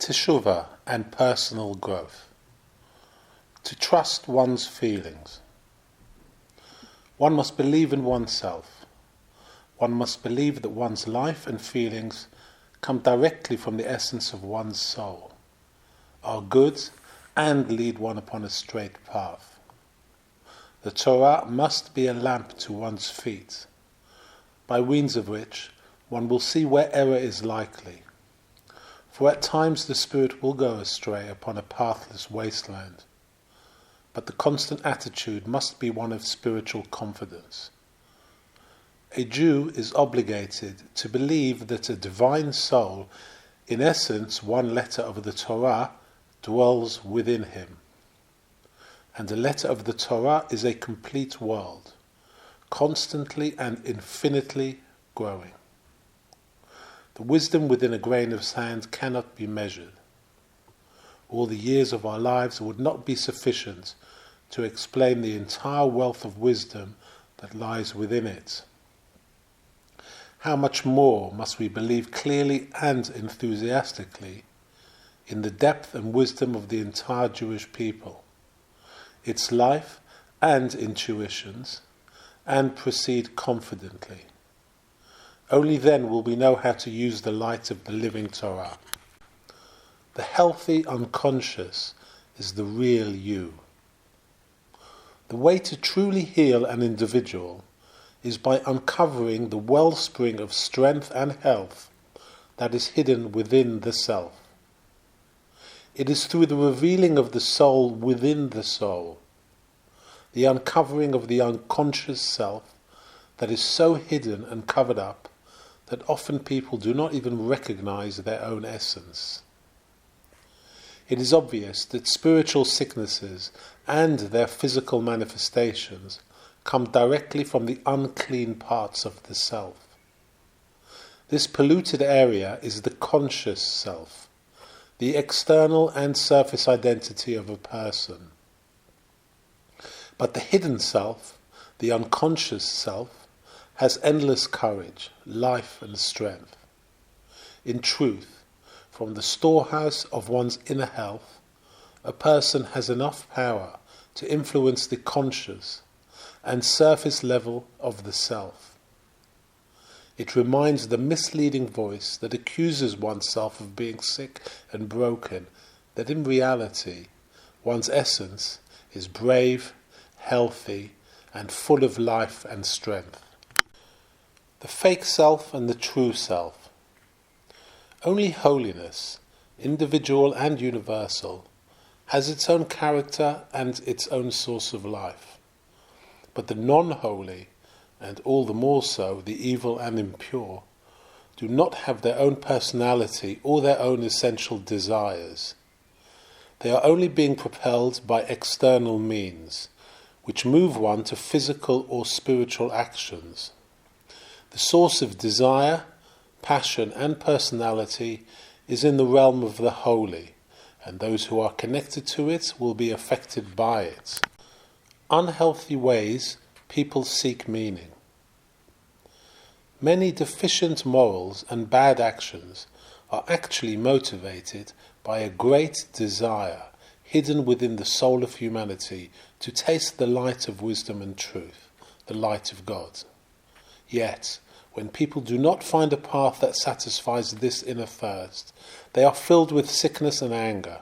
Teshuvah and personal growth. To trust one's feelings. One must believe in oneself. One must believe that one's life and feelings come directly from the essence of one's soul, are good, and lead one upon a straight path. The Torah must be a lamp to one's feet, by means of which one will see where error is likely. For at times the spirit will go astray upon a pathless wasteland, but the constant attitude must be one of spiritual confidence. A Jew is obligated to believe that a divine soul, in essence one letter of the Torah, dwells within him. And a letter of the Torah is a complete world, constantly and infinitely growing. The wisdom within a grain of sand cannot be measured. All the years of our lives would not be sufficient to explain the entire wealth of wisdom that lies within it. How much more must we believe clearly and enthusiastically in the depth and wisdom of the entire Jewish people, its life and intuitions, and proceed confidently. Only then will we know how to use the light of the living Torah. The healthy unconscious is the real you. The way to truly heal an individual is by uncovering the wellspring of strength and health that is hidden within the self. It is through the revealing of the soul within the soul, the uncovering of the unconscious self that is so hidden and covered up that often people do not even recognize their own essence. It is obvious that spiritual sicknesses and their physical manifestations come directly from the unclean parts of the self. This polluted area is the conscious self, the external and surface identity of a person. But the hidden self, the unconscious self, has endless courage, life and strength. In truth, from the storehouse of one's inner health, a person has enough power to influence the conscious and surface level of the self. It reminds the misleading voice that accuses oneself of being sick and broken that in reality one's essence is brave, healthy, and full of life and strength. The fake self and the true self. Only holiness, individual and universal, has its own character and its own source of life. But the non-holy, and all the more so the evil and impure, do not have their own personality or their own essential desires. They are only being propelled by external means, which move one to physical or spiritual actions. The source of desire, passion and personality is in the realm of the holy, and those who are connected to it will be affected by it. Unhealthy ways people seek meaning. Many deficient morals and bad actions are actually motivated by a great desire hidden within the soul of humanity to taste the light of wisdom and truth, the light of God. Yet, when people do not find a path that satisfies this inner thirst, they are filled with sickness and anger.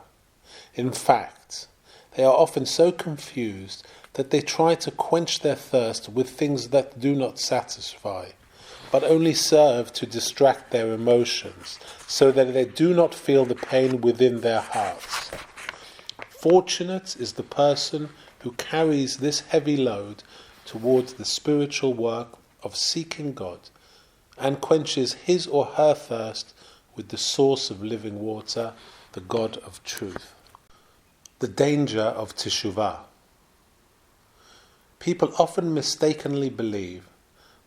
In fact, they are often so confused that they try to quench their thirst with things that do not satisfy, but only serve to distract their emotions, so that they do not feel the pain within their hearts. Fortunate is the person who carries this heavy load towards the spiritual work of seeking God, and quenches his or her thirst with the source of living water, the God of truth. The danger of Teshuvah. People often mistakenly believe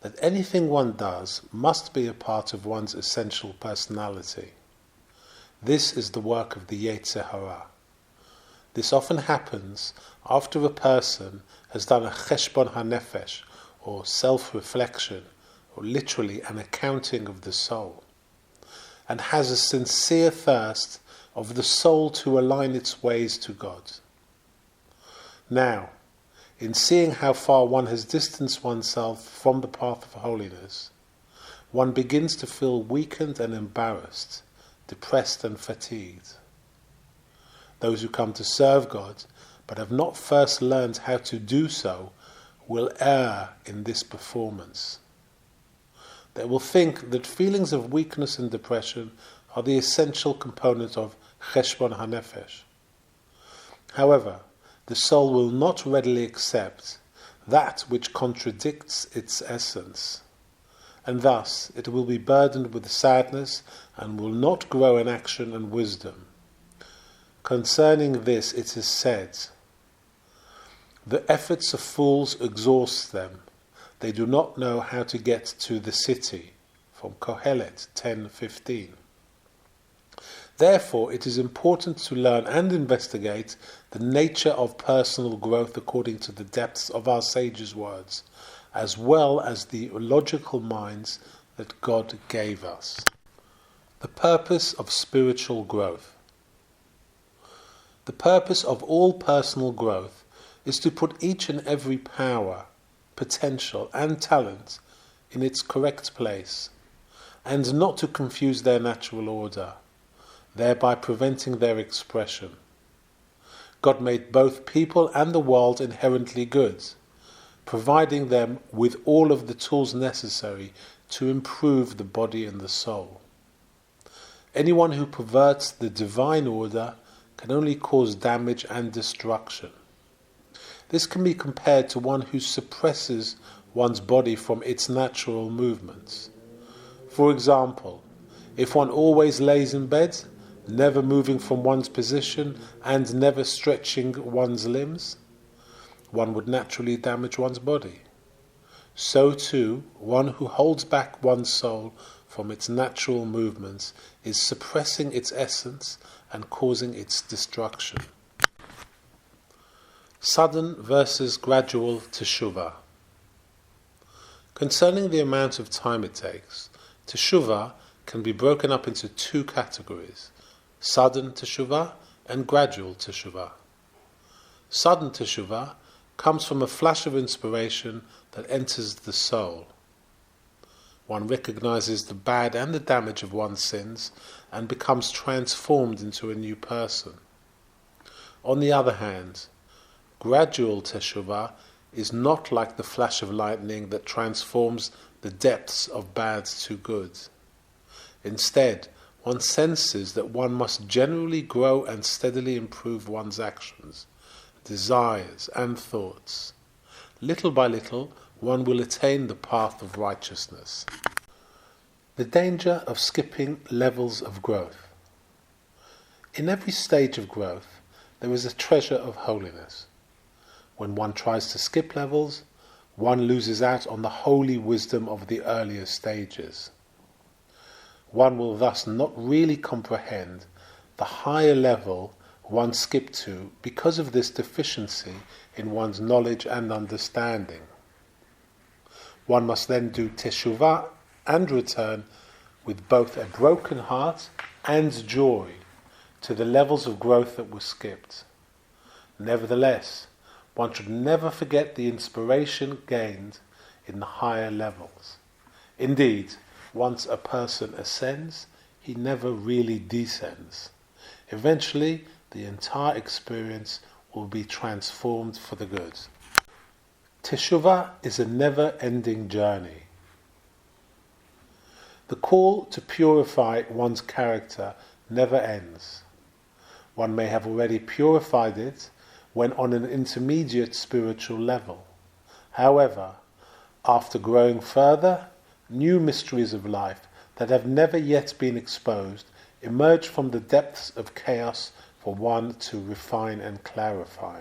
that anything one does must be a part of one's essential personality. This is the work of the Yetzer Hara. This often happens after a person has done a cheshbon hanefesh, or self-reflection, or literally an accounting of the soul, and has a sincere thirst of the soul to align its ways to God. Now, in seeing how far one has distanced oneself from the path of holiness, one begins to feel weakened and embarrassed, depressed and fatigued. Those who come to serve God, but have not first learned how to do so, will err in this performance. They will think that feelings of weakness and depression are the essential component of cheshbon hanefesh. However, the soul will not readily accept that which contradicts its essence, and thus it will be burdened with sadness and will not grow in action and wisdom. Concerning this it is said, "The efforts of fools exhaust them. They do not know how to get to the city," from Kohelet 10:15. Therefore, it is important to learn and investigate the nature of personal growth according to the depths of our sages' words, as well as the logical minds that God gave us. The purpose of spiritual growth. The purpose of all personal growth is to put each and every power, potential, and talent in its correct place, and not to confuse their natural order, thereby preventing their expression. God made both people and the world inherently good, providing them with all of the tools necessary to improve the body and the soul. Anyone who perverts the divine order can only cause damage and destruction. This can be compared to one who suppresses one's body from its natural movements. For example, if one always lays in bed, never moving from one's position and never stretching one's limbs, one would naturally damage one's body. So too, one who holds back one's soul from its natural movements is suppressing its essence and causing its destruction. Sudden versus gradual Teshuvah. Concerning the amount of time it takes, Teshuvah can be broken up into two categories: sudden Teshuvah and gradual Teshuvah. Sudden Teshuvah comes from a flash of inspiration that enters the soul. One recognizes the bad and the damage of one's sins and becomes transformed into a new person. On the other hand, gradual Teshuvah is not like the flash of lightning that transforms the depths of bad to good. Instead, one senses that one must generally grow and steadily improve one's actions, desires, and thoughts. Little by little, one will attain the path of righteousness. The danger of skipping levels of growth. In every stage of growth, there is a treasure of holiness. When one tries to skip levels, one loses out on the holy wisdom of the earlier stages. One will thus not really comprehend the higher level one skipped to because of this deficiency in one's knowledge and understanding. One must then do Teshuvah and return with both a broken heart and joy to the levels of growth that were skipped. Nevertheless, one should never forget the inspiration gained in the higher levels. Indeed, once a person ascends, he never really descends. Eventually, the entire experience will be transformed for the good. Teshuvah is a never-ending journey. The call to purify one's character never ends. One may have already purified it when on an intermediate spiritual level. However, after growing further, new mysteries of life that have never yet been exposed emerge from the depths of chaos for one to refine and clarify.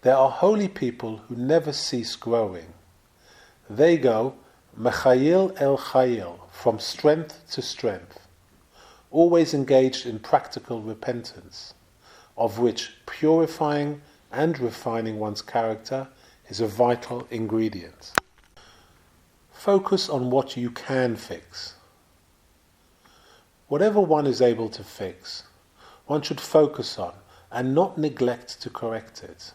There are holy people who never cease growing. They go mechayil el chayil, from strength to strength, always engaged in practical repentance, of which purifying and refining one's character is a vital ingredient. Focus on what you can fix. Whatever one is able to fix, one should focus on and not neglect to correct it.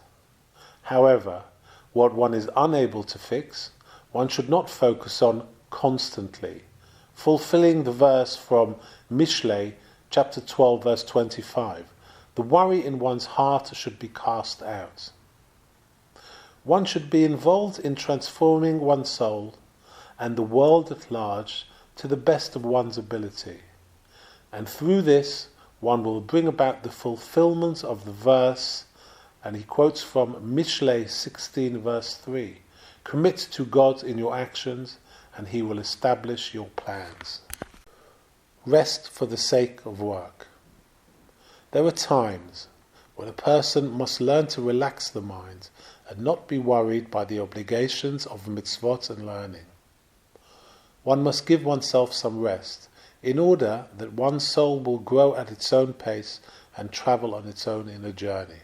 However, what one is unable to fix, one should not focus on constantly, fulfilling the verse from Mishlei, chapter 12, verse 25. The worry in one's heart should be cast out. One should be involved in transforming one's soul and the world at large to the best of one's ability. And through this, one will bring about the fulfillment of the verse, and he quotes from Mishlei 16, verse 3. Commit to God in your actions, and he will establish your plans. Rest for the sake of work. There are times when a person must learn to relax the mind and not be worried by the obligations of mitzvot and learning. One must give oneself some rest in order that one's soul will grow at its own pace and travel on its own inner journey.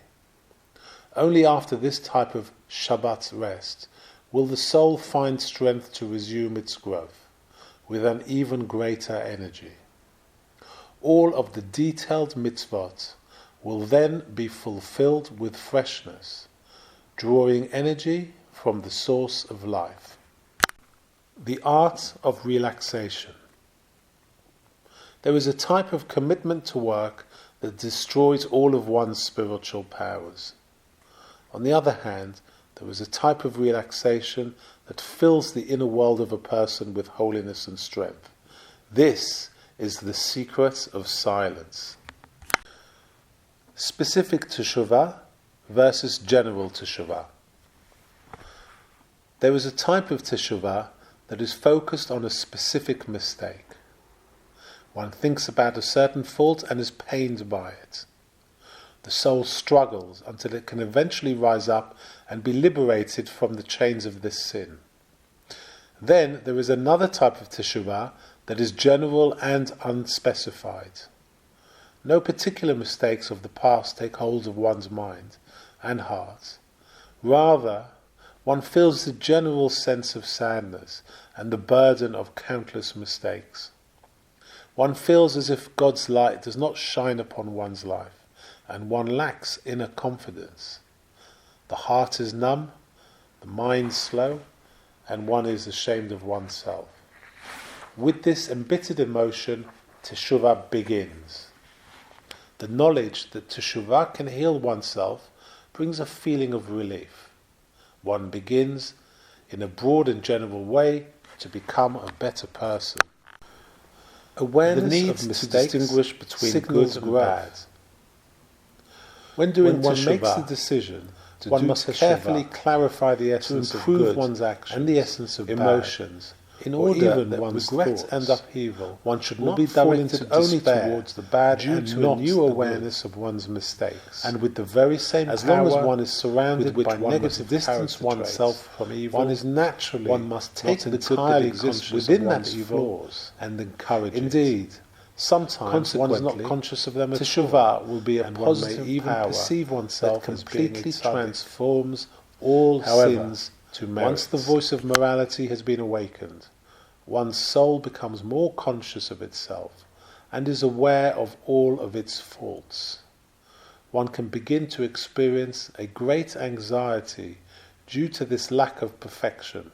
Only after this type of Shabbat rest will the soul find strength to resume its growth with an even greater energy. All of the detailed mitzvot will then be fulfilled with freshness, drawing energy from the source of life. The art of relaxation. There is a type of commitment to work that destroys all of one's spiritual powers. On the other hand, there is a type of relaxation that fills the inner world of a person with holiness and strength. This is the secret of silence. Specific Teshuvah versus general Teshuvah. There is a type of Teshuvah that is focused on a specific mistake. One thinks about a certain fault and is pained by it. The soul struggles until it can eventually rise up and be liberated from the chains of this sin. Then there is another type of Teshuvah that is general and unspecified. No particular mistakes of the past take hold of one's mind and heart. Rather, one feels the general sense of sadness and the burden of countless mistakes. One feels as if God's light does not shine upon one's life, and one lacks inner confidence. The heart is numb, the mind slow, and one is ashamed of oneself. With this embittered emotion, Teshuvah begins. The knowledge that Teshuvah can heal oneself brings a feeling of relief. One begins, in a broad and general way, to become a better person. Awareness the need of mistakes to distinguish between good and bad. When doing one makes the decision, one must carefully clarify the essence of good one's actions and the essence of emotions, in order that one's regret and upheaval one should not be directed only towards the bad due to a new awareness of one's mistakes, and with the very same as long as one is surrounded by negative distance oneself from evil, one is naturally one must take the good that exists within that evil and encourage it. Indeed, sometimes one is not conscious of them at all. Teshuvah will be a positive power perceive oneself that completely transforms all sins to merit. Once the voice of morality has been awakened, one's soul becomes more conscious of itself and is aware of all of its faults. One can begin to experience a great anxiety due to this lack of perfection.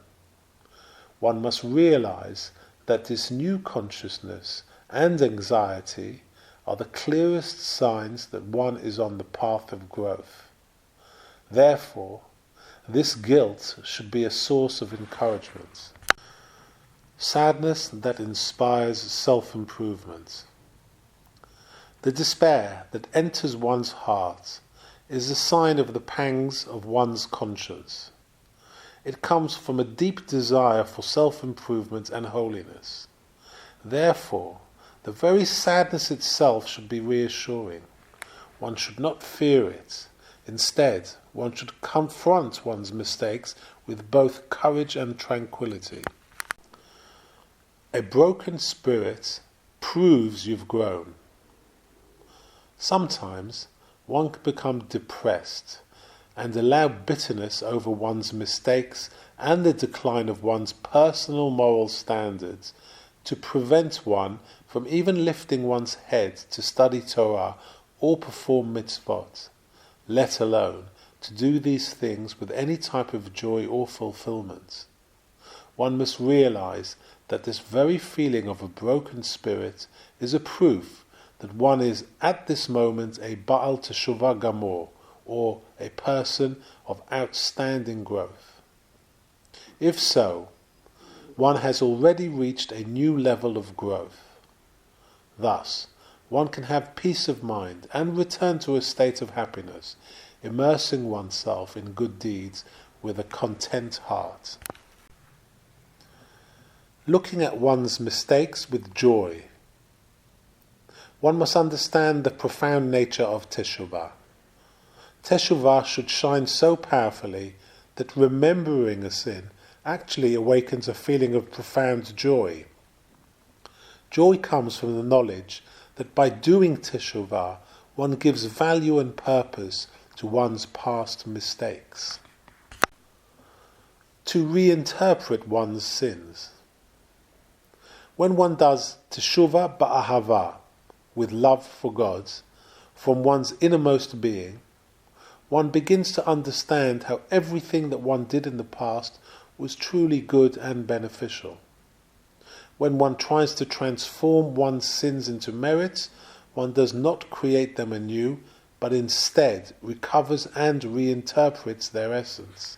One must realize that this new consciousness and anxiety are the clearest signs that one is on the path of growth. Therefore, this guilt should be a source of encouragement. Sadness that inspires self-improvement. The despair that enters one's heart is a sign of the pangs of one's conscience. It comes from a deep desire for self-improvement and holiness. Therefore, the very sadness itself should be reassuring. One should not fear it. Instead, one should confront one's mistakes with both courage and tranquility. A broken spirit proves you've grown. Sometimes one can become depressed and allow bitterness over one's mistakes and the decline of one's personal moral standards to prevent one from even lifting one's head to study Torah or perform mitzvot, let alone to do these things with any type of joy or fulfillment. One must realize that this very feeling of a broken spirit is a proof that one is at this moment a Baal Teshuvah Gamor, or a person of outstanding growth. If so, one has already reached a new level of growth. Thus, one can have peace of mind and return to a state of happiness, immersing oneself in good deeds with a content heart. Looking at one's mistakes with joy. One must understand the profound nature of Teshuvah. Teshuvah should shine so powerfully that remembering a sin actually awakens a feeling of profound joy. Joy comes from the knowledge that by doing Teshuvah, one gives value and purpose to one's past mistakes. To reinterpret one's sins. When one does Teshuvah ba'ahava, with love for God, from one's innermost being, one begins to understand how everything that one did in the past was truly good and beneficial. When one tries to transform one's sins into merits, one does not create them anew, but instead recovers and reinterprets their essence.